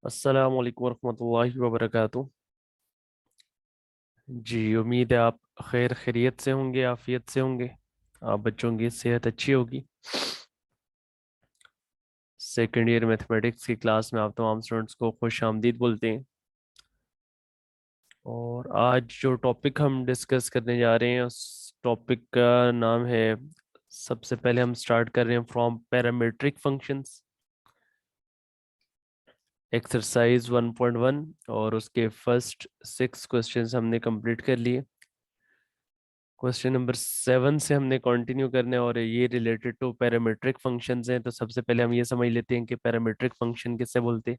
अस्सलाम वालेकुम रहमतुल्लाहि व बरकातुहू। जी, उम्मीद है आप खैर खैरियत से होंगे, आफियत से होंगे। आप बच्चों की सेहत अच्छी होगी। सेकेंड ईयर मैथमेटिक्स की क्लास में आप तमाम स्टूडेंट्स को खुश आमदीद बोलते हैं। और आज जो टॉपिक हम डिस्कस करने जा रहे हैं उस टॉपिक का नाम है, सबसे पहले हम स्टार्ट कर रहे हैं फ्रॉम पैरामीट्रिक फंक्शंस, एक्सरसाइज 1.1। और उसके फर्स्ट 6 क्वेश्चंस हमने कंप्लीट कर लिए। क्वेश्चन नंबर 7 से हमने कंटिन्यू करने, और ये रिलेटेड टू पैरामीट्रिक फंक्शंस हैं। तो सबसे पहले हम ये समझ लेते हैं कि पैरामीट्रिक फंक्शन किससे बोलते हैं,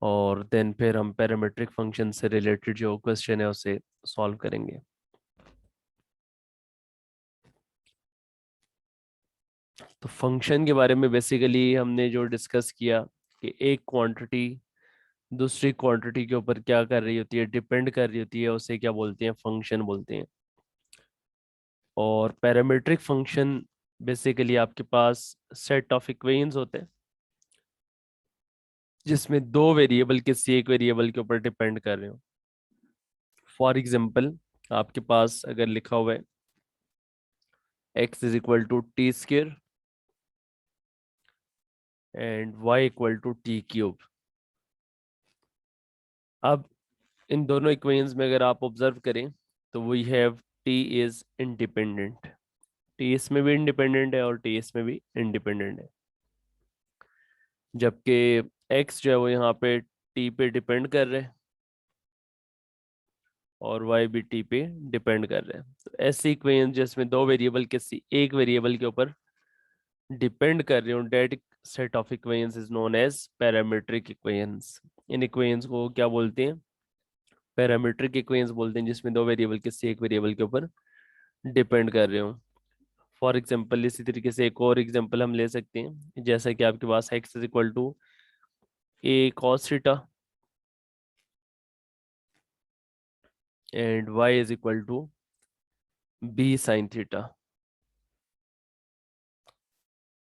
और देन फिर हम पैरामीट्रिक फंक्शन से रिलेटेड जो क्वेश्चन है उसे सॉल्व करेंगे। तो फंक्शन के बारे में बेसिकली हमने जो डिस्कस किया कि एक क्वांटिटी दूसरी क्वांटिटी के ऊपर क्या कर रही होती है, डिपेंड कर रही होती है, उसे क्या बोलते हैं, फंक्शन बोलते हैं। और पैरामीट्रिक फंक्शन बेसिकली आपके पास सेट ऑफ इक्वेशंस होते हैं जिसमें दो वेरिएबल किसी एक वेरिएबल के ऊपर डिपेंड कर रहे हो। फॉर एग्जांपल, आपके पास अगर लिखा हुआ है x is equal to T square and y equal to T cube. अब इन दोनों इक्वेशंस में अगर आप ऑब्जर्व करें तो we have t is independent, T इसमें भी इंडिपेंडेंट है और टी इसमें भी इंडिपेंडेंट है। जबकि x जो है वो यहाँ पे t पे डिपेंड कर रहे हैं और y भी t पे डिपेंड कर रहे हैं। तो ऐसी इक्वेशन जिसमें दो वेरिएबल किसी एक वेरिएबल के ऊपर डिपेंड कर रहे हो, that set of equations is known as parametric equations. इन इक्वेशंस को क्या बोलते हैं, पैरामीट्रिक इक्वेशंस बोलते हैं, जिसमें दो वेरिएबल किसी एक वेरिएबल के ऊपर डिपेंड कर रहे हो। फॉर एग्जांपल, इसी तरीके से एक और एग्जांपल हम ले सकते हैं, जैसा कि आपके पास x is equal to a cos theta and y is equal to b sin theta.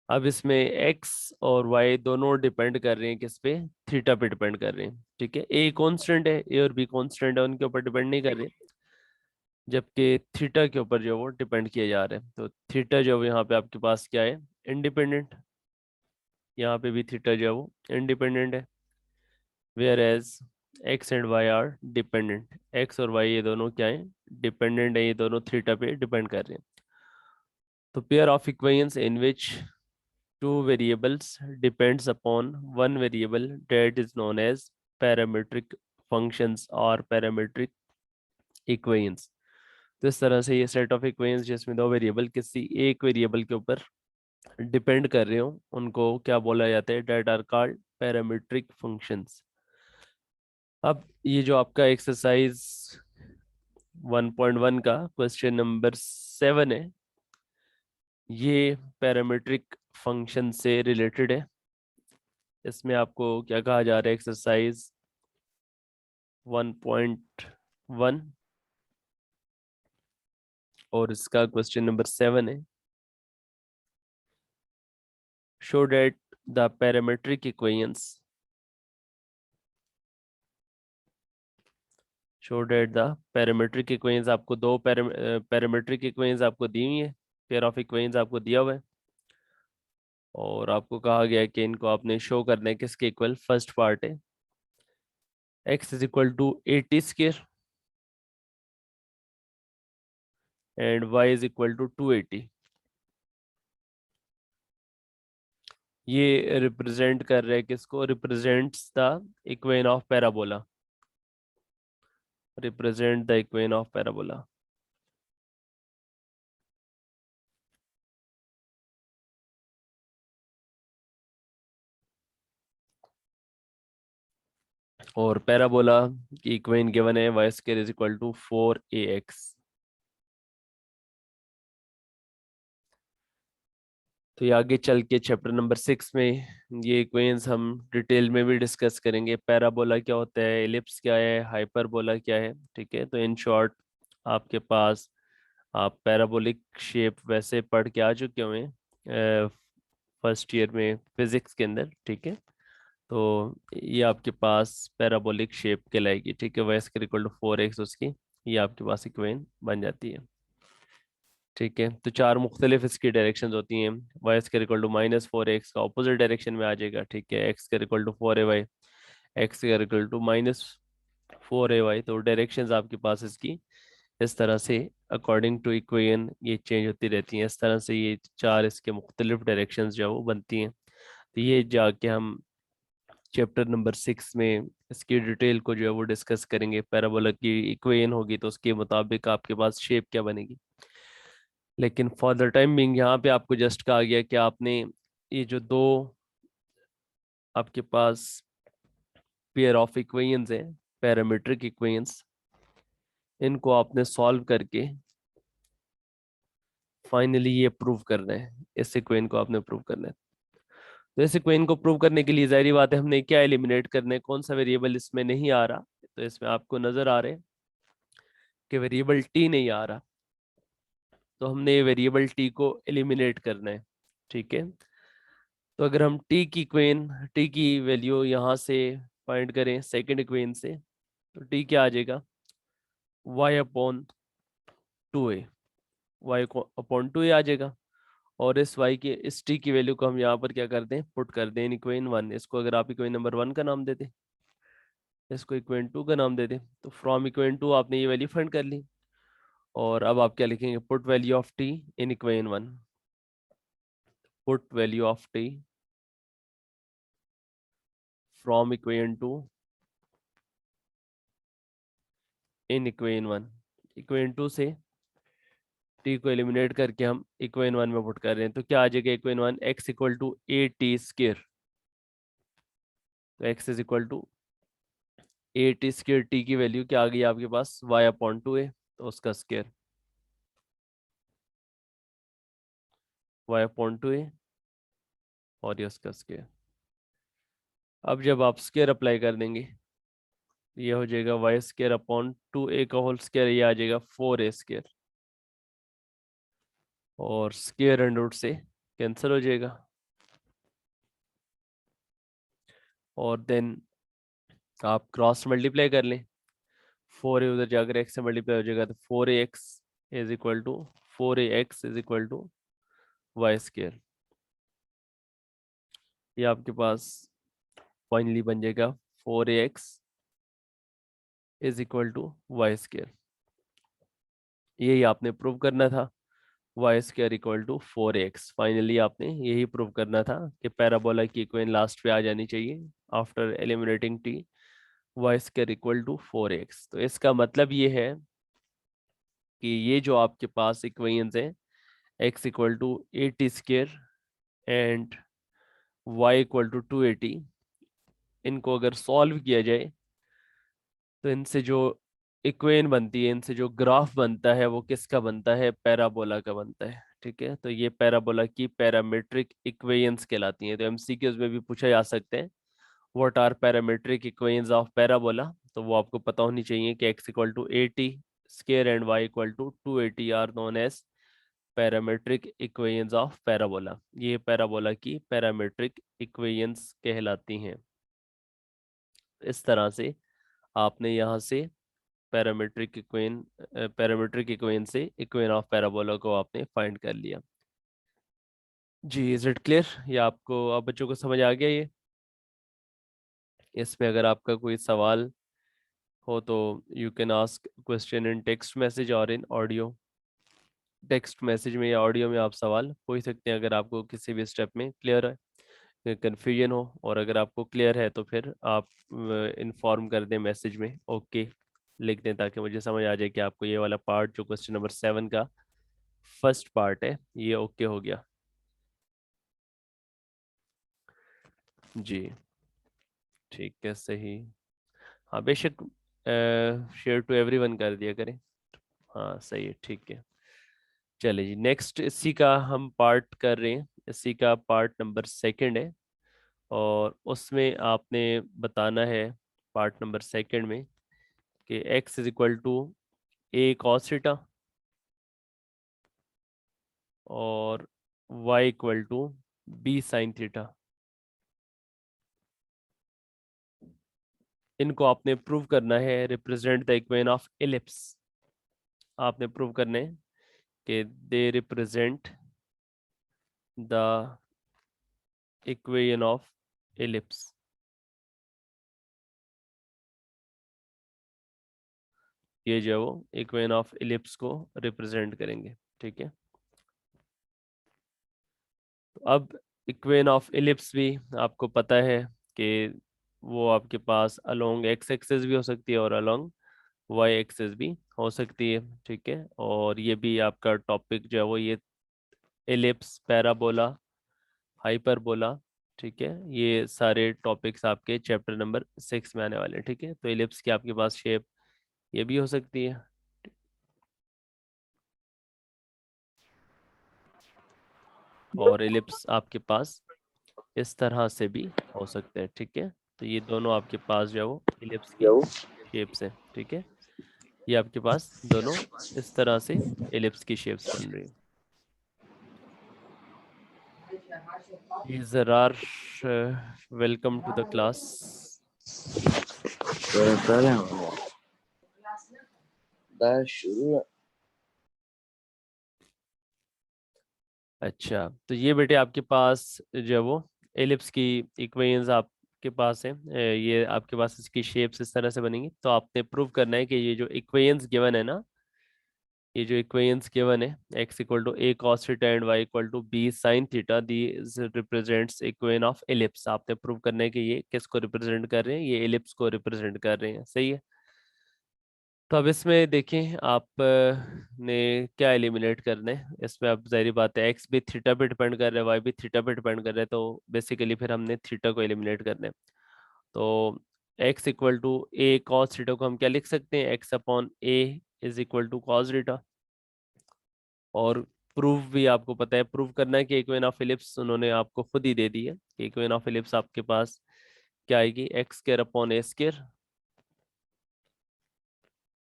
अब इसमें x और y दोनों डिपेंड कर रहे हैं किस पे, थीटा पे डिपेंड कर रहे हैं। ठीक है, a कांस्टेंट है, a और b कांस्टेंट है, उनके ऊपर डिपेंड नहीं कर रहे, जबकि थीटा के ऊपर जो है वो डिपेंड किए जा रहे हैं। तो थीटा जो है यहाँ पे आपके पास क्या है, इंडिपेंडेंट। यहाँ पे भी थीटा जो है वो इंडिपेंडेंट है, whereas X and Y are dependent. X और वाई ये दोनों क्या है, डिपेंडेंट है, ये दोनों थीटा पे डिपेंड कर रहे हैं। तो pair of equations in which two variables depends upon one variable that is known as parametric functions or parametric equations। तो इस तरह से ये सेट ऑफ इक्वेशंस जिसमें दो वेरिएबल किसी एक वेरिएबल के ऊपर डिपेंड कर रहे हो, उनको क्या बोला जाता है, that are called parametric functions. अब ये जो आपका एक्सरसाइज 1.1 का क्वेश्चन नंबर 7 है, ये पैरामीट्रिक फंक्शन से रिलेटेड है। इसमें आपको क्या कहा जा रहा है, एक्सरसाइज 1.1 और इसका क्वेश्चन नंबर 7 है, show that the parametric equations, show that the parametric equations, आपको दो पैरामीट्रिक इक्वेशंस आपको दी हुई है, पेयर ऑफ इक्वेशंस आपको दिया हुआ है, और आपको कहा गया है कि इनको आपने शो करना है किसके इक्वल। फर्स्ट पार्ट है x is equal to 80 square and y is equal to 280। ये रिप्रेजेंट कर रहे हैं किसको, represents the equation of parabola, represent the equation of parabola. और पैराबोला की इक्वेशन गिवन है y square is equal to 4ax। तो ये आगे चल के चैप्टर नंबर 6 में ये इक्वेशंस हम डिटेल में भी डिस्कस करेंगे। पैराबोला क्या होता है, एलिप्स क्या है, हाइपरबोला क्या है। ठीक है, तो इन शॉर्ट आपके पास आप पैराबोलिक शेप वैसे पढ़ के आ चुके हुए हैं फर्स्ट ईयर में फिजिक्स के अंदर। ठीक है, तो ये आपके पास पैराबोलिक शेप कहलाएगी, ठीक है। Y square equal to 4x उसकी, ये आपके पास इक्वेशन बन जाती है, ठीक है। तो चार मुख्तलिफ इसकी डायरेक्शंस होती हैं। Y square equal to -4x का ऑपोजिट डायरेक्शन में आ जाएगा, ठीक है। X square equal to 4ay, X square equal to -4ay। तो डायरेक्शंस आपके पास इसकी इस तरह से अकॉर्डिंग टू इक्वेशन ये चेंज होती रहती हैं। इस तरह से ये चार इसके मुख्तलिफ डायरेक्शंस जो है वो बनती हैं। तो ये जाके हम चैप्टर नंबर 6 में इसकी डिटेल को जो है वो डिस्कस करेंगे। पैराबोला की इक्वेशन होगी तो उसके मुताबिक आपके पास शेप क्या बनेगी। लेकिन फॉर द टाइम बिंग यहाँ पे आपको जस्ट कहा गया कि आपने ये जो दो आपके पास पेयर ऑफ इक्वेशंस हैं, पैरामीट्रिक इक्वेशंस, इनको आपने सॉल्व करके फाइनली ये प्रूव करना है। इस इक्वेशन को आपने प्रूव करना है। तो इस इक्वेशन को प्रूव करने के लिए जाहिर बात है हमने क्या एलिमिनेट करना है, कौन सा वेरिएबल इसमें नहीं आ रहा। तो इसमें आपको नजर आ रहे हैं कि वेरिएबल टी नहीं आ रहा, तो हमने ये वेरिएबल टी को एलिमिनेट करना है, ठीक है। तो अगर हम टी की वैल्यू यहाँ से फाइंड करें सेकंड इक्वेशन से, तो टी क्या आ जाएगा, y/2a, y/2a आ जाएगा। और इस y के इस t की वैल्यू को हम यहाँ पर क्या कर दें, पुट कर दें इन इक्वेशन 1। इसको अगर आप इक्वेशन नंबर 1 का नाम दे दें, इसको इक्वेशन 2 का नाम दे दें, तो फ्रॉम इक्वेशन 2 आपने ये वैल्यू फाइंड कर ली। और अब आप क्या लिखेंगे, put value of T in equation 1, put value of T from equation 2 in equation 1। Equation 2 से टी को एलिमिनेट करके हम इक्वेशन 1 में पुट कर रहे हैं, तो क्या आ जाएगा equation 1, x equal to a t square. तो x is equal to a t square, t की वैल्यू क्या आ गई आपके पास, y/2a, तो उसका स्क्र y/2a और ये उसका स्क्र। अब जब आप स्क्र अप्लाई कर देंगे, ये हो जाएगा y² 2a का होल स्क्र, ये आ जाएगा 4a², और स्क्र अंडर रूट से कैंसिल हो जाएगा। और देन आप क्रॉस मल्टीप्लाई कर लें, 4a उधर जाकर x से मल्टीप्लाई हो जाएगा, तो 4ax is equal to y²। ये आपके पास फाइनली बन जाएगा 4ax is equal to y²। यही आपने प्रूव करना था, y² equal to 4ax। Finally आपने यही प्रूव करना था कि पैराबोला की इक्वेशन लास्ट पे आ जानी चाहिए after eliminating t, y² equal to 4ax। तो इसका मतलब ये है कि ये जो आपके पास इक्वेशंस हैं, x equal to 80² and y equal to 280, इनको अगर सॉल्व किया जाए तो इनसे जो इक्वेशन बनती है, इनसे जो ग्राफ बनता है, वो किसका बनता है, पैराबोला का बनता है, ठीक है। तो ये पैराबोला की पैरामीट्रिक इक्वेशंस कहलाती हैं। तो एमसीक्यूज में भी पूछा जा सकते हैं, what are parametric equations of parabola. तो वो आपको पता होनी चाहिए कि x equal to 80 square and y equal to 280 are known as parametric equations of parabola. ये पैराबोला की पैरामीट्रिक इक्वेशंस कहलाती हैं। इस तरह से आपने यहाँ से पैरामीट्रिक इक्वेशन से इक्वेशन ऑफ पैराबोला को आपने फाइंड कर लिया। जी, इज इट क्लियर? ये आपको, आप बच्चों को समझ आ गया ये? इसमें अगर आपका कोई सवाल हो तो you can ask question in text message और इन ऑडियो। टेक्स्ट मैसेज में या ऑडियो में आप सवाल पूछ सकते हैं अगर आपको किसी भी स्टेप में क्लियर है, कंफ्यूजन हो। और अगर आपको क्लियर है तो फिर आप इन्फॉर्म कर दें मैसेज में, ओके लिख दें, ताकि मुझे समझ आ जाए कि आपको ये वाला पार्ट जो क्वेश्चन नंबर 7 का फर्स्ट पार्ट है ये ओके हो गया। जी, ठीक है, सही। हाँ बेशक, शेयर टू एवरीवन कर दिया करें। हाँ सही है, ठीक है। चलिए जी, नेक्स्ट इसी का हम पार्ट कर रहे हैं, इसी का पार्ट नंबर 2 है। और उसमें आपने बताना है पार्ट नंबर 2 में कि x is equal to a cos theta और y equal to b sin theta. इनको आपने प्रूव करना है, represent the equation of ellipse. आपने प्रूव करने हैं कि they represent the equation of ellipse. ये जो है वो इक्वेशन ऑफ एलिप्स को रिप्रेजेंट करेंगे, ठीक है। तो अब इक्वेशन ऑफ एलिप्स भी आपको पता है कि वो आपके पास अलोंग एक्स एक्सिस भी हो सकती है और अलोंग वाई एक्सिस भी हो सकती है, ठीक है। और ये भी आपका टॉपिक जो है वो ये एलिप्स, पैराबोला, हाइपरबोला, ठीक है, ये सारे टॉपिक्स आपके चैप्टर नंबर 6 में आने वाले हैं, ठीक है। तो एलिप्स की आपके पास शेप ये भी हो सकती है, और एलिप्स आपके पास इस तरह से भी हो सकते हैं, ठीक है। तो ये दोनों आपके पास जो है वो एलिप्स की शेप्स है, ठीक है। ये आपके पास दोनों इस तरह से एलिप्स की शेप्स बन रही है। Zarar, welcome to the class. पहले शुरू। अच्छा, तो ये बेटे आपके पास जो है वो एलिप्स की इक्वेशंस आपके पास है, ये आपके पास इसकी शेप्स इस तरह से बनेंगी। तो आपने प्रूव करना है कि ये जो इक्वेशंस गिवन है ना, ये जो इक्वेशंस गिवन है, x equal to a cos theta and y equal to b sin theta, this represents equation of ellipse. आपने प्रूव करना है कि ये किसको रिप्रेजेंट कर रहे हैं, ये एलिप्स को रिप्रेजेंट कर रहे हैं, सही है। तो अब इसमें देखें आप ने क्या एलिमिनेट करना है इसमें। अब जाहिर बात है एक्स भी थीटा पे डिपेंड कर रहा है, वाई भी थीटा पे डिपेंड कर रहा है, तो बेसिकली फिर हमने थीटा को एलिमिनेट करना है। तो x equal to a cos theta को हम क्या लिख सकते हैं, x upon a is equal to cos theta. और प्रूफ भी आपको पता है, प्रूफ करना है कि इक्वेशन ऑफ एलिप्स उन्होंने आपको खुद ही दे दी है कि इक्वेशन ऑफ एलिप्स आपके पास क्या आएगी, x square upon a square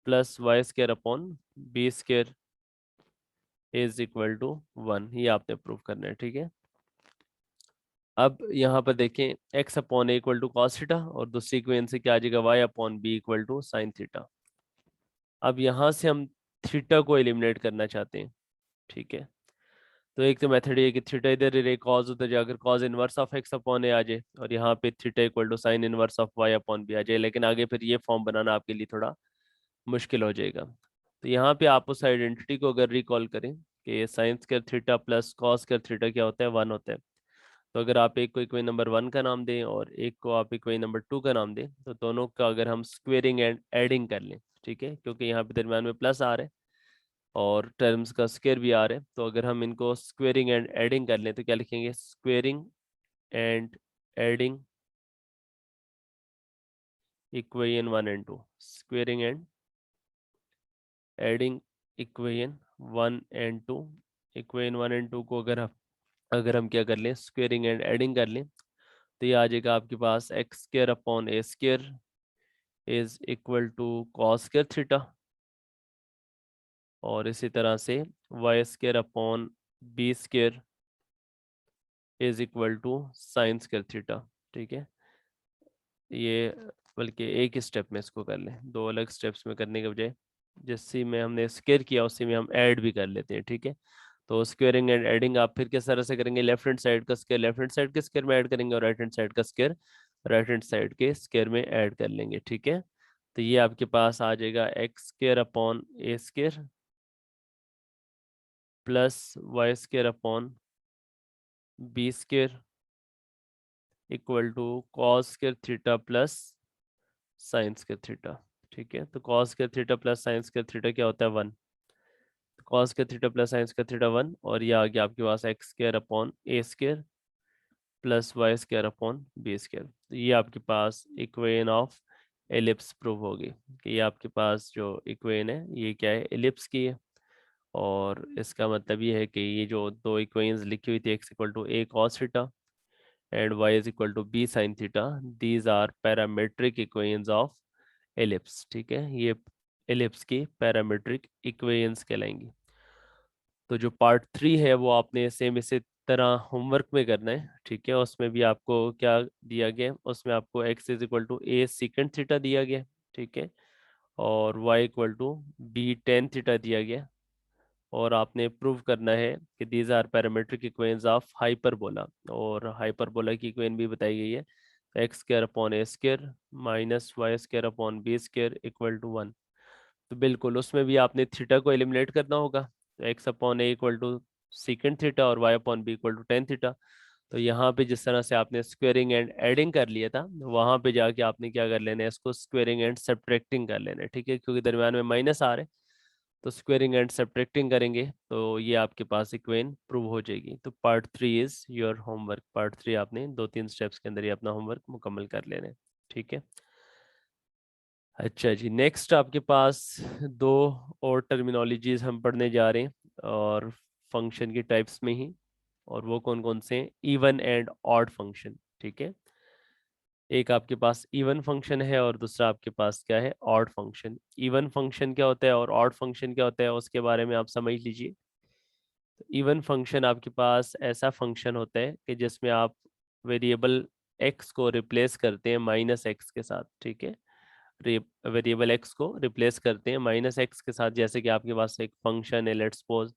plus y square upon b square is equal to 1। ये आपने प्रूव करना है, ठीक है। अब यहाँ पर देखें x upon a equal to cos theta, और दूसरी इक्वेशन से क्या आ जाएगा, y upon b equal to sine theta. अब यहाँ से हम थीटा को एलिमिनेट करना चाहते हैं, ठीक है। तो एक तो मेथड ये कि थीटा इधर ही रहे, कॉज उधर जाकर cos inverse of x upon a आ जाए, और यहाँ पे theta equal to sine inverse of y upon b आ जाए। लेकिन आगे फिर ये फॉर्म बनाना आपके लिए थोड़ा मुश्किल हो जाएगा। तो यहाँ पे आप उस आइडेंटिटी को अगर रिकॉल करें कि sign square theta plus cos square theta क्या होता है, 1 होता है। तो अगर आप एक को इक्वेशन नंबर 1 का नाम दें और एक को आप इक्वेशन नंबर 2 का नाम दें, तो दोनों का अगर हम स्क्वेयरिंग एंड एडिंग कर लें, ठीक है, क्योंकि यहाँ पे दरम्यान में प्लस आ रहा है और टर्म्स का स्क्वेयर भी आ रहा है, तो अगर हम इनको स्क्वेयरिंग एंड एडिंग कर लें तो क्या लिखेंगे, squaring and adding equation 1 and 2, squaring and adding equation 1 and 2। Equation 1 and 2 को अगर हम क्या कर लें, स्क्वेयरिंग एंड एडिंग कर लें, तो ये आ जाएगा आपके पास x square upon a square is equal to cos square theta, और इसी तरह से y square upon b square is equal to sine square theta, ठीक है। ये बल्कि एक ही स्टेप में इसको कर लें, दो अलग स्टेप्स में करने के बजाय जिससे में हमने स्क्वेयर किया उसी में हम ऐड भी कर लेते हैं, ठीक है। तो स्क्वेयरिंग एंड एडिंग आप फिर किस तरह से करेंगे, लेफ्ट हैंड साइड का स्क्वायर लेफ्ट हैंड साइड के स्क्वायर में ऐड करेंगे, और राइट हैंड साइड का स्क्वायर राइट हैंड साइड के स्क्वायर में ऐड कर लेंगे, ठीक है। तो ये आपके पास आ जाएगा x square upon a square plus y square upon b square equal to cos square theta plus sine square theta, ठीक है। तो cos square theta plus sine square theta क्या होता है, 1। Cos square theta plus sine square theta 1, और ये आ गया आपके पास x square upon a square plus y square upon b square. तो ये आपके पास इक्वेशन ऑफ एलिप्स प्रूव होगी कि ये आपके पास जो इक्वेशन है ये क्या है, एलिप्स की है। और इसका मतलब ये है कि ये जो दो इक्वेशंस लिखी हुई थी, x equal to a cos theta and y is equal to b sine theta, these are parametric equations of ellipse, ठीक है। ये एलिप्स की पैरामेट्रिक इक्वेशंस कहलाएंगी। तो जो पार्ट 3 है वो आपने सेम इसी तरह होमवर्क में करना है, ठीक है। उसमें भी आपको क्या दिया गया, उसमें आपको x is equal to a secant theta दिया गया, ठीक है, और y equal to b tan theta दिया गया, और आपने प्रूव करना है कि these are parametric equations of hyperbola, और हाइपरबोला की इक्वेशन भी बताई गई है, x square upon a square minus y square upon b square equal to one. तो बिल्कुल उसमें भी आपने थीटा को एलिमिनेट करना होगा, तो x upon a equal to secant theta और y upon b equal to tan theta. तो यहाँ पे जिस तरह से आपने स्क्वेयरिंग एंड एडिंग कर लिया था, वहां पे जाके आपने क्या कर लेना है, इसको स्क्वेयरिंग एंड सब्ट्रैक्टिंग कर लेना है, ठीक है, क्योंकि दरम्यान में माइनस आ रहे हैं, तो स्क्वेयरिंग एंड सब्ट्रैक्टिंग करेंगे तो ये आपके पास इक्वेशन प्रूव हो जाएगी। तो part 3 is your homework, part 3 आपने 2-3 स्टेप्स के अंदर ही अपना होमवर्क मुकम्मल कर लेना है, ठीक है। अच्छा जी, नेक्स्ट आपके पास दो और टर्मिनोलॉजीज हम पढ़ने जा रहे हैं, और फंक्शन की टाइप्स में ही, और वो कौन कौन से हैं, इवन एंड ऑड फंक्शन, ठीक है। एक आपके पास इवन फंक्शन है और दूसरा आपके पास क्या है, ऑड फंक्शन। इवन फंक्शन क्या होता है और ऑड फंक्शन क्या होता है, उसके बारे में आप समझ लीजिए। इवन फंक्शन आपके पास ऐसा फंक्शन होता है कि जिसमें आप वेरिएबल एक्स को रिप्लेस करते हैं माइनस एक्स के साथ, ठीक है। वेरिएबल एक्स को रिप्लेस करते हैं माइनस एक्स के साथ, जैसे कि आपके पास एक फंक्शन है, लेट्स सपोज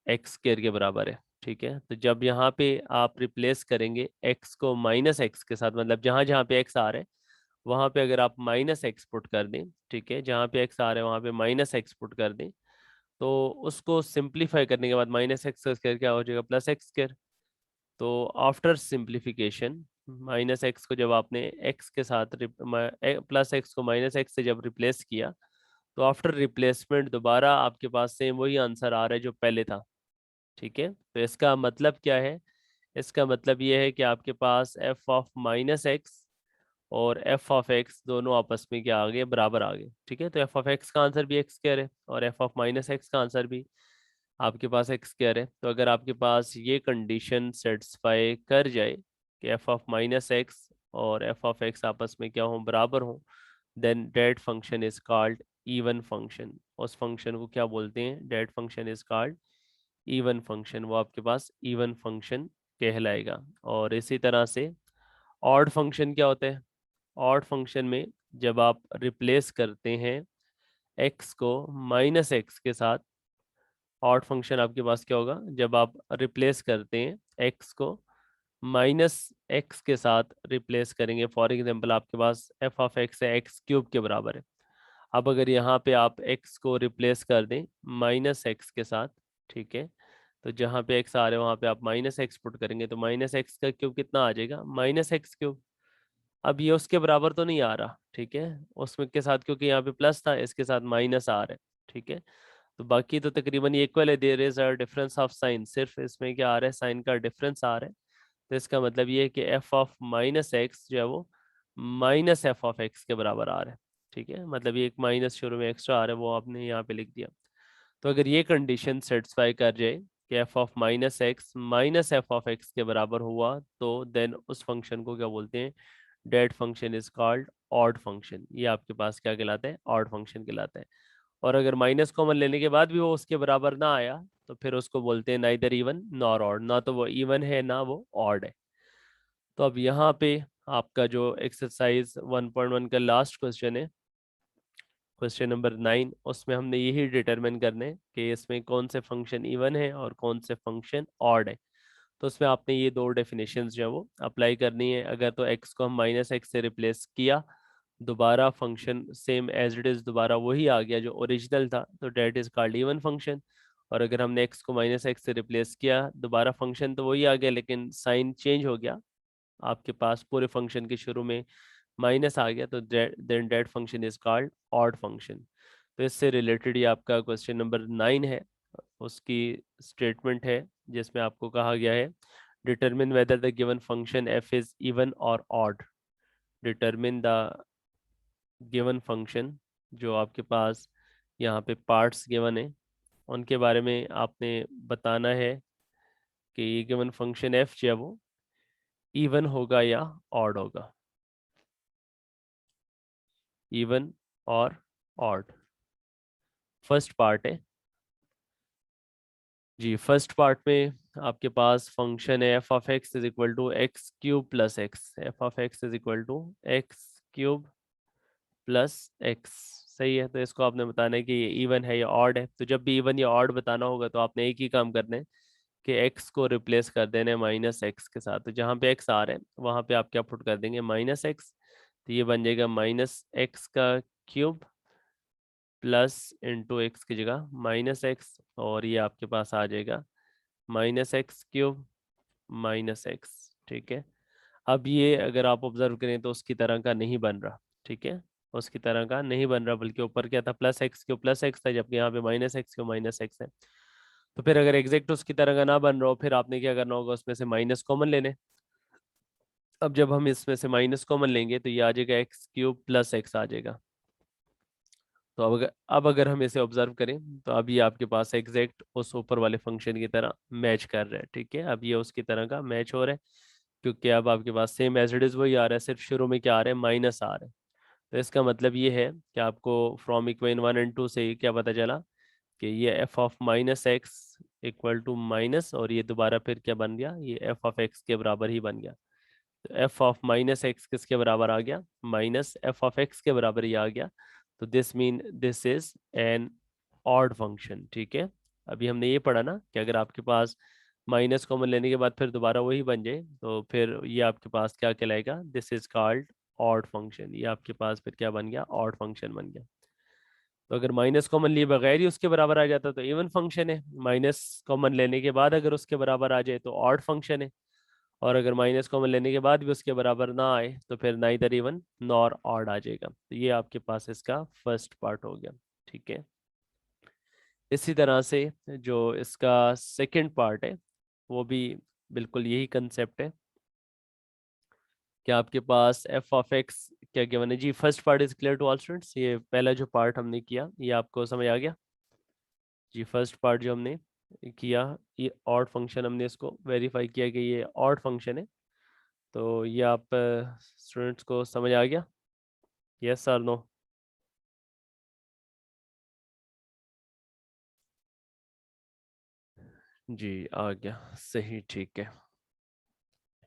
एक्स स्क्वायर के बराबर है, ठीक है। तो जब यहाँ पे आप रिप्लेस करेंगे एक्स को माइनस एक्स के साथ, मतलब जहाँ जहाँ पे एक्स आ रहे हैं वहाँ पे अगर आप माइनस एक्स पुट कर दें, ठीक है, जहाँ पे एक्स आ रहे हैं वहाँ पे माइनस एक्स पुट कर दें, तो उसको सिंप्लीफाई करने के बाद माइनस एक्स का स्क्वायर क्या हो जाएगा, प्लस एक्स स्क्वायर। तो आफ्टर सिंप्लीफिकेशन माइनस एक्स को जब आपने एक्स के साथ प्लस एक्स को माइनस एक्स से जब रिप्लेस किया, तो आफ्टर रिप्लेसमेंट दोबारा आपके पास सेम वही आंसर आ रहा है जो पहले था, ठीक है। तो इसका मतलब क्या है, इसका मतलब ये है कि आपके पास एफ ऑफ माइनस एक्स और एफ ऑफ एक्स दोनों आपस में क्या आ गए, बराबर आ गए, ठीक है। तो एफ ऑफ एक्स का आंसर भी एक्स स्क्वायर है और एफ ऑफ माइनस एक्स का आंसर भी आपके पास एक्स स्क्वायर है। तो अगर आपके पास ये कंडीशन सेटिस्फाई कर जाए कि एफ ऑफ माइनस एक्स और एफ ऑफ एक्स आपस में क्या हो, बराबर हो, then that function is called even function. उस फंक्शन को क्या बोलते हैं, that function is called even function, वो आपके पास इवन फंक्शन कहलाएगा। और इसी तरह से ऑड फंक्शन क्या होता है, ऑड फंक्शन में जब आप रिप्लेस करते हैं एक्स को माइनस एक्स के साथ, ऑड फंक्शन आपके पास क्या होगा, जब आप रिप्लेस करते हैं एक्स को माइनस एक्स के साथ रिप्लेस करेंगे, फॉर एग्जांपल आपके पास एफ ऑफ एक्स है एक्स क्यूब के बराबर है। अब अगर यहाँ पे आप एक्स को रिप्लेस कर दें माइनस एक्स के साथ, ठीक है, तो जहाँ पे एक्स आ रहे हैं वहाँ पे आप माइनस एक्स पुट करेंगे, तो माइनस एक्स का क्यूब कितना आ जाएगा, माइनस एक्स क्यूब। अब ये उसके बराबर तो नहीं आ रहा, ठीक है, उसमें के साथ क्योंकि यहाँ पे प्लस था, इसके साथ माइनस आ रहा है, ठीक है। तो बाकी तो तकरीबन ये इक्वल है, there is a difference of sign, सिर्फ इसमें क्या आ रहा है, साइन का डिफरेंस आ रहा है। तो इसका मतलब ये है कि एफ ऑफ माइनस एक्स जो है वो माइनस एफ ऑफ एक्स के बराबर आ रहा है, ठीक है। मतलब ये एक माइनस शुरू में एक्स्ट्रा आ रहा है, वो आपने यहाँ पे लिख दिया। तो अगर ये कंडीशन सेटिस्फाई कर जाए कि f of minus f of x के बराबर हुआ, तो देन उस फंक्शन को क्या बोलते हैं, that function is called odd function. ये आपके पास क्या कहलाता है, ऑड फंक्शन कहलाता है। और अगर माइनस कॉमन लेने के बाद भी वो उसके बराबर ना आया, तो फिर उसको बोलते हैं नाइदर इवन नॉर ऑड, ना तो वो इवन है ना वो ऑड है। तो अब यहाँ पे आपका जो एक्सरसाइज 1.1 का लास्ट क्वेश्चन है, क्वेश्चन नंबर 9, उसमें हमने यही डिटरमिन करने हैं कि इसमें कौन से फंक्शन इवन है और कौन से फंक्शन ऑड है। तो उसमें आपने ये दो डेफिनेशंस जो है वो अप्लाई करनी है। अगर तो x को हम माइनस एक्स से रिप्लेस किया, दोबारा function same as it is दोबारा वही आ गया जो ओरिजिनल था, तो that is called even function. और अगर हमने x को माइनस एक्स से रिप्लेस किया, दोबारा फंक्शन तो वही आ गया लेकिन साइन चेंज हो गया, आपके पास पूरे फंक्शन के शुरू में माइनस आ गया, तो then that function is called odd function. तो इससे रिलेटेड ही आपका क्वेश्चन नंबर 9 है, उसकी स्टेटमेंट है जिसमें आपको कहा गया है determine whether the given function f is even और odd. Determine the given function, जो आपके पास यहाँ पे पार्ट्स गिवन है उनके बारे में आपने बताना है कि ये गिवन फंक्शन एफ जो है वो इवन होगा या ऑड होगा, इवन और ऑड। फर्स्ट पार्ट है जी फर्स्ट पार्ट में आपके पास फंक्शन है f of x is equal to x cube plus x, f of x is equal to x cube plus x. सही है, तो इसको आपने बताना है कि ये इवन है या ऑड है। तो जब भी इवन या ऑड बताना होगा तो आपने एक ही काम करना है कि एक्स को रिप्लेस कर देना है माइनस एक्स के साथ। तो जहाँ पे एक्स आ रहा है वहाँ पे आप क्या पुट कर देंगे, माइनस एक्स। तो ये बन जाएगा माइनस एक्स का क्यूब प्लस इंटू एक्स की जगह माइनस एक्स, और ये आपके पास आ जाएगा minus x cube minus x. ठीक है, अब ये अगर आप ऑब्जर्व करें तो उसकी तरह का नहीं बन रहा। ठीक है, उसकी तरह का नहीं बन रहा, बल्कि ऊपर क्या था, plus x cube plus x था, जबकि यहाँ पे minus x cube minus x है। तो फिर अगर एग्जैक्ट उसकी तरह का ना बन रहा हो, फिर आपने क्या करना होगा, उसमें से माइनस कॉमन लेने। अब जब हम इसमें से माइनस कॉमन लेंगे तो ये आ जाएगा एक्स क्यूब प्लस एक्स आ जाएगा। तो अब अगर हम इसे ऑब्जर्व करें तो अब ये आपके पास एग्जैक्ट उस ऊपर वाले फंक्शन की तरह मैच कर रहा है। ठीक है, अब ये उसकी तरह का मैच हो रहा है, क्योंकि अब आपके पास सेम एज इट इज वही आ रहा है, सिर्फ शुरू में क्या आ रहा है, माइनस आ रहा है। तो इसका मतलब ये है कि आपको फ्रॉम इक्वेशन 1 एंड 2 से ये क्या पता चला कि ये f of minus x equal to minus, और ये दोबारा फिर क्या बन गया, ये एफ ऑफ एक्स के बराबर ही बन गया। तो एफ ऑफ माइनस एक्स किसके बराबर आ गया, माइनस एफ ऑफ एक्स के बराबर ही आ गया। तो this mean this is an odd function. ठीक है, अभी हमने ये पढ़ा ना कि अगर आपके पास माइनस कॉमन लेने के बाद फिर दोबारा वही बन जाए तो फिर ये आपके पास क्या कहलाएगा, this is called odd function. ये आपके पास फिर क्या बन गया, ऑड फंक्शन बन गया। तो अगर माइनस कॉमन लिए बगैर ही उसके बराबर आ जाता तो इवन फंक्शन है, माइनस कॉमन लेने के बाद अगर उसके बराबर आ जाए तो ऑड फंक्शन है, और अगर माइनस कॉमन लेने के बाद भी उसके बराबर ना आए तो फिर नाइदर इवन नॉर ऑड आ जाएगा। तो ये आपके पास इसका फर्स्ट पार्ट हो गया। ठीक है, इसी तरह से जो इसका सेकंड पार्ट है वो भी बिल्कुल यही कंसेप्ट है कि आपके पास एफ ऑफ एक्स क्या गिवन है। जी first part is clear to all students, ये पहला जो पार्ट हमने किया ये आपको समझ आ गया। जी फर्स्ट पार्ट जो हमने किया, ये ऑड फंक्शन, हमने इसको वेरीफाई किया कि ये ऑड फंक्शन है। तो ये आप स्टूडेंट्स को समझ आ गया, यस और नो। जी आ गया, सही, ठीक है।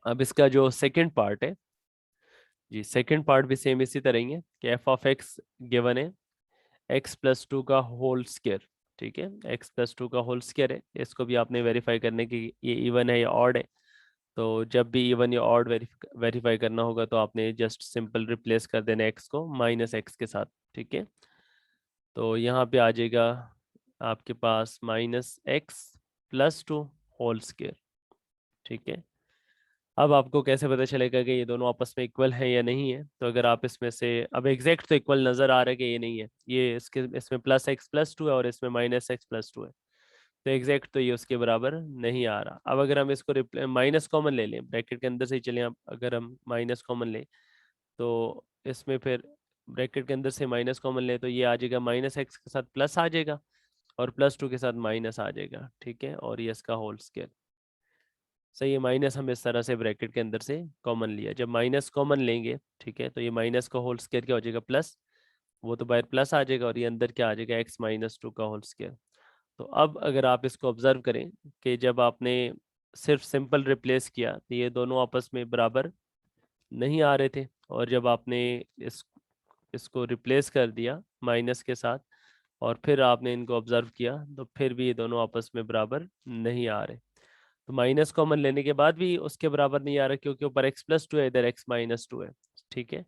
अब इसका जो सेकंड पार्ट है, जी सेकंड पार्ट भी सेम इसी तरह ही है कि एफ ऑफ एक्स गिवन है एक्स प्लस टू का होल स्क्वायर। ठीक है, एक्स प्लस टू का होल स्क्वायर है, इसको भी आपने वेरीफाई करने की ये इवन है या ऑड है। तो जब भी इवन या ऑड वेरीफाई करना होगा तो आपने जस्ट सिंपल रिप्लेस कर देना एक्स को माइनस एक्स के साथ। ठीक है, तो यहाँ पे आ जाएगा आपके पास minus x plus two whole square. ठीक है, अब आपको कैसे पता चलेगा कि ये दोनों आपस में इक्वल है या नहीं है। तो अगर आप इसमें से अब एग्जैक्ट तो इक्वल नजर आ रहा है कि ये नहीं है, ये इसके इसमें प्लस एक्स प्लस टू है और इसमें माइनस एक्स प्लस टू है, तो एग्जैक्ट तो ये उसके बराबर नहीं आ रहा। अब अगर हम इसको माइनस कॉमन ले लें, ब्रैकेट के अंदर से ही चलें, अब अगर हम माइनस कॉमन लें तो इसमें फिर ब्रैकेट के अंदर से माइनस कॉमन लें तो ये आ जाएगा माइनस एक्स के साथ प्लस आ जाएगा, और प्लस टू के साथ माइनस आ जाएगा। ठीक है, और ये इसका होल स्क्वायर। सही है, माइनस हम इस तरह से ब्रैकेट के अंदर से कॉमन लिया, जब माइनस कॉमन लेंगे ठीक है तो ये माइनस का होल स्क्वायर क्या हो जाएगा, प्लस, वो तो बाहर प्लस आ जाएगा, और ये अंदर क्या आ जाएगा, एक्स माइनस टू का होल स्क्वायर। तो अब अगर आप इसको ऑब्जर्व करें कि जब आपने सिर्फ सिंपल रिप्लेस किया तो ये दोनों आपस में बराबर नहीं आ रहे थे, और जब आपने इस इसको रिप्लेस कर दिया माइनस के साथ और फिर आपने इनको ऑब्जर्व किया तो फिर भी ये दोनों आपस में बराबर नहीं आ रहे। तो माइनस कॉमन लेने के बाद भी उसके बराबर नहीं आ रहा, क्योंकि ऊपर एक्स प्लस टू है, इधर एक्स माइनस टू है। ठीक है,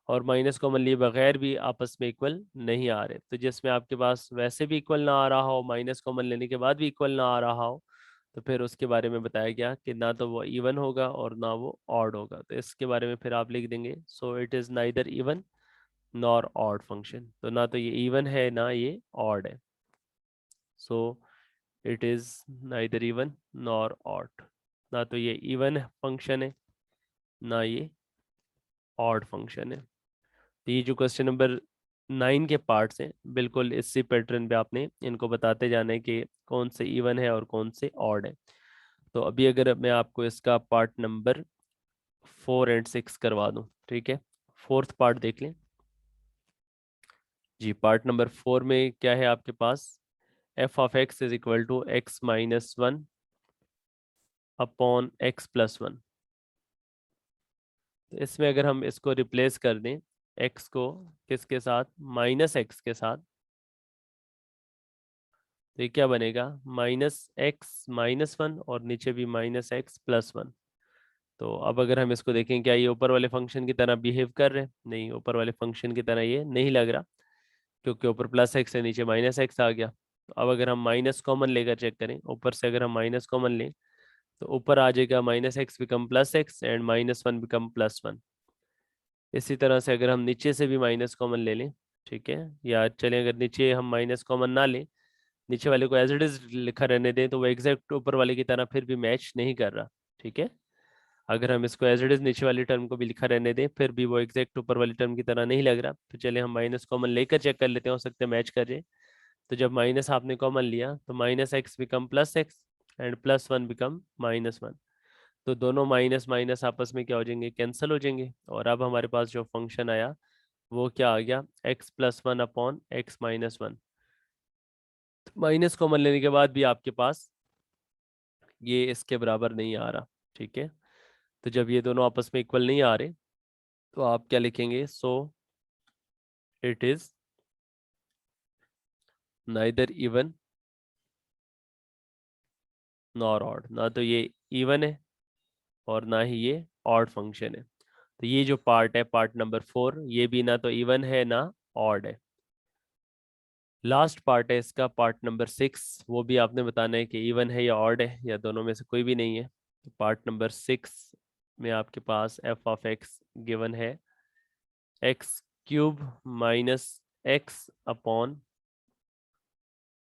और माइनस कॉमन लिए बगैर भी आपस में इक्वल नहीं आ रहे। तो जिसमें आपके पास वैसे भी इक्वल ना आ रहा हो, माइनस कॉमन लेने के बाद भी इक्वल ना आ रहा हो, तो फिर उसके बारे में बताया गया कि ना तो वो इवन होगा और ना वो ऑड होगा। तो इसके बारे में फिर आप लिख देंगे, so it is neither even nor odd function. तो ना तो ये इवन है ना ये ऑड है, so it is neither even nor odd. ना तो ये इवन फंक्शन है ना ये ऑड फंक्शन है। तो ये जो क्वेश्चन नंबर 9 के पार्ट्स हैं बिल्कुल इसी पैटर्न पे आपने इनको बताते जाना है कि कौन से इवन है और कौन से ऑड है। तो अभी अगर मैं आपको इसका पार्ट नंबर 4 एंड 6 करवा दूं, ठीक है, फोर्थ पार्ट देख लें। जी पार्ट नंबर 4 में क्या है आपके पास, f of x is equal to x minus one upon x plus one. तो इसमें अगर हम इसको रिप्लेस कर दें एक्स को किसके साथ, माइनस एक्स के साथ, तो ये क्या बनेगा, माइनस एक्स माइनस वन और नीचे भी माइनस एक्स प्लस वन। तो अब अगर हम इसको देखें क्या ये ऊपर वाले फंक्शन की तरह बिहेव कर रहे हैं, नहीं, ऊपर वाले फंक्शन की तरह ये नहीं लग रहा, क्योंकि ऊपर प्लस एक्स है नीचे माइनस एक्स आ गया। तो अब अगर हम माइनस कॉमन लेकर चेक करें, ऊपर से अगर हम माइनस कॉमन लें तो ऊपर आ जाएगा minus x become plus x and minus one become plus one. इसी तरह से अगर हम नीचे से भी माइनस कॉमन ले लें, ठीक है, या चलें अगर नीचे हम माइनस कॉमन ना लें, नीचे वाले को एज इट इज लिखा रहने दें, तो वो एग्जैक्ट ऊपर वाले की तरह फिर भी मैच नहीं कर रहा। ठीक है, अगर हम इसको एज इट इज नीचे वाली टर्म को भी लिखा रहने दें फिर भी वो एग्जैक्ट ऊपर वाली टर्म की तरह नहीं लग रहा, तो चले हम माइनस कॉमन लेकर चेक कर लेते हैं, हो सकता है मैच कर जाए। तो जब माइनस आपने कॉमन लिया तो minus x become plus x and plus one become minus one. तो दोनों माइनस माइनस आपस में क्या हो जाएंगे, कैंसिल हो जाएंगे, और अब हमारे पास जो फंक्शन आया वो क्या आ गया, x plus one upon x minus one. Minus common लेने के बाद भी आपके पास ये इसके बराबर नहीं आ रहा। ठीक है, तो जब ये दोनों आपस में इक्वल नहीं आ रहे तो आप क्या लिखेंगे, so it is neither even nor odd, ना तो ये इवन है और ना ही ये ऑड फंक्शन है। तो ये जो पार्ट है पार्ट नंबर फोर, ये भी ना तो इवन है ना ऑड है। लास्ट पार्ट है इसका पार्ट नंबर सिक्स, वो भी आपने बताना है कि इवन है या ऑड है या दोनों में से कोई भी नहीं है। तो पार्ट नंबर सिक्स में आपके पास एफ ऑफ एक्स गिवन है x cube minus x upon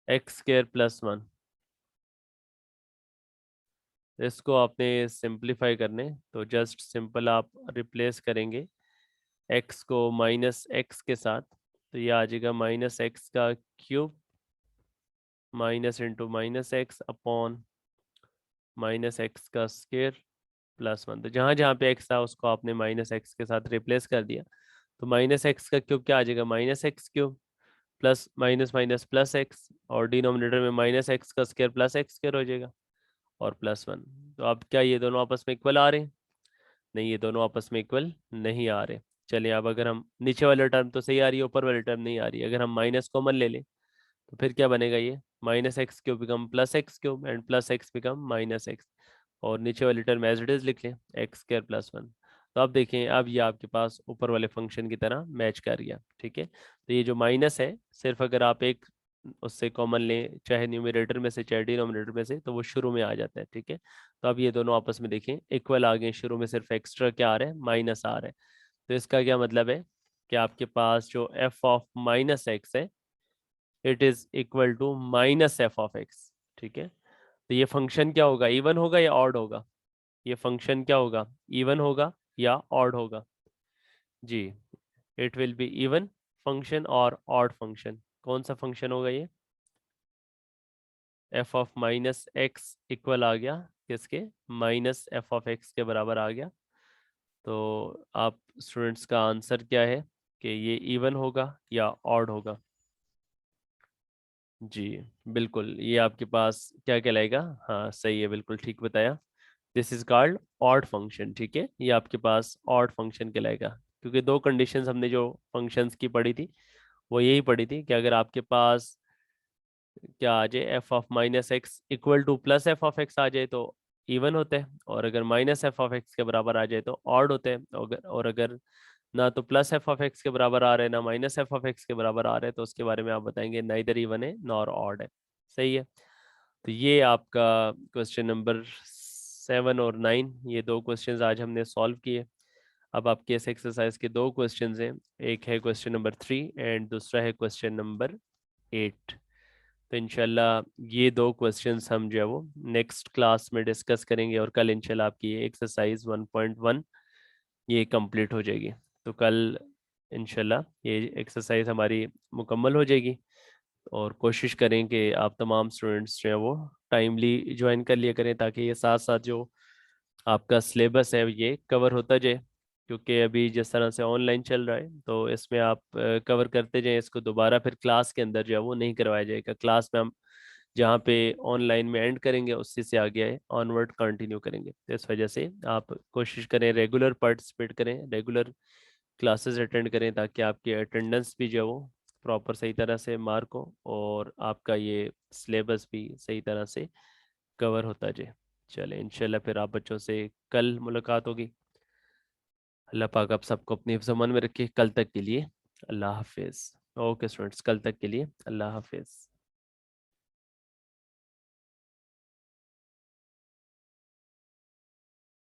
x square plus one. इसको आपने सिंप्लीफाई करने, तो जस्ट सिंपल आप रिप्लेस करेंगे एक्स को माइनस एक्स के साथ, तो ये आ जाएगा माइनस एक्स का cube minus into minus x upon minus x का स्क्वायर प्लस वन। तो जहाँ जहाँ पे एक्स था उसको आपने माइनस एक्स के साथ रिप्लेस कर दिया, तो माइनस एक्स का क्यूब क्या आ जाएगा, minus x cube plus minus minus plus x, और डिनोमिनेटर में माइनस एक्स का स्क्वायर प्लस एक्स स्क्वायर हो जाएगा और प्लस वन। तो अब क्या ये दोनों आपस में इक्वल आ रहे हैं, नहीं, ये दोनों आपस में इक्वल नहीं आ रहे। चलिए अब अगर हम नीचे वाले टर्म तो सही आ रही है, ऊपर वाले टर्म नहीं आ रही, अगर हम माइनस कॉमन ले लें तो फिर क्या बनेगा, ये minus x cube become plus x cube and plus x become minus x, और नीचे वाली टर्म एज इट इज लिख लें एक्स स्क्वायर प्लस वन। तो अब देखें अब ये आपके पास ऊपर वाले फंक्शन की तरह मैच कर गया। ठीक है, तो ये जो माइनस है सिर्फ अगर आप एक उससे कॉमन लें, चाहे न्यूमरेटर में से चाहे डिनोमिनेटर में से, तो वो शुरू में आ जाता है। ठीक है, तो अब ये दोनों आपस में देखें इक्वल आ गए, शुरू में सिर्फ एक्स्ट्रा क्या आ रहा है, माइनस आ रहा है। तो इसका क्या मतलब है कि आपके पास जो एफ ऑफ माइनस एक्स है it is equal to minus f of x. ठीक है, तो ये फंक्शन क्या होगा, इवन होगा या ऑड होगा, ये फंक्शन क्या होगा, इवन होगा या ऑड होगा, जी, it will be even function और ऑड फंक्शन। कौन सा फंक्शन होगा ये, f of minus x equal आ गया किसके, माइनस एफ ऑफ एक्स के बराबर आ गया। तो आप स्टूडेंट्स का आंसर क्या है कि ये इवन होगा या ऑड होगा, जी बिल्कुल, ये आपके पास क्या कहलाएगा, हाँ सही है, बिल्कुल ठीक बताया, this is called odd function. ठीक है, ये आपके पास ऑड फंक्शन कहलाएगा, क्योंकि दो कंडीशंस हमने जो फंक्शंस की पढ़ी थी वो यही पढ़ी थी कि अगर आपके पास क्या आ जाए f of minus x equal to plus f of x आ जाए तो इवन होते हैं, और अगर माइनस एफ ऑफ एक्स के बराबर आ जाए तो ऑड होते हैं, और अगर ना तो प्लस एफ ऑफ एक्स के बराबर आ रहे हैं ना माइनस एफ ऑफ एक्स के बराबर आ रहे हैं, तो उसके बारे में आप बताएंगे नाइदर इवन है नॉर ऑड है। सही है, तो ये आपका क्वेश्चन नंबर 7 और 9, ये दो क्वेश्चंस आज हमने सॉल्व किए। अब आपके इस एक्सरसाइज के दो क्वेश्चंस हैं, एक है क्वेश्चन नंबर 3 एंड दूसरा है क्वेश्चन नंबर 8। तो इंशाल्लाह ये दो क्वेश्चंस हम जो है वो नेक्स्ट क्लास में डिस्कस करेंगे, और कल इंशाल्लाह आपकी ये एक्सरसाइज 1.1 ये कंप्लीट हो जाएगी। तो कल इंशाल्लाह ये एक्सरसाइज हमारी मुकम्मल हो जाएगी, और कोशिश करें कि आप तमाम स्टूडेंट्स जो है वो टाइमली ज्वाइन कर लिया करें, ताकि ये साथ साथ जो आपका सिलेबस है ये कवर होता जाए। क्योंकि अभी जिस तरह से ऑनलाइन चल रहा है तो इसमें आप कवर करते जाएं इसको, दोबारा फिर क्लास के अंदर जो है वो नहीं करवाया जाएगा। क्लास में हम जहाँ पे ऑनलाइन में एंड करेंगे उसी से आगे ऑनवर्ड कंटिन्यू करेंगे। तो इस वजह से आप कोशिश करें रेगुलर पार्टिसिपेट करें, रेगुलर क्लासेस अटेंड करें, ताकि आपकी अटेंडेंस भी जो है वो प्रॉपर सही तरह से मार्क हो और आपका ये सिलेबस भी सही तरह से कवर होता जाए। चले इंशाल्लाह फिर आप बच्चों से कल मुलाकात होगी। अल्लाह पाक आप सबको अपनी हिफ्ज़-ओ-अमान में रखे कल तक के लिए। अल्लाह हाफिज़। ओके स्टूडेंट्स, कल तक के लिए अल्लाह हाफिज़।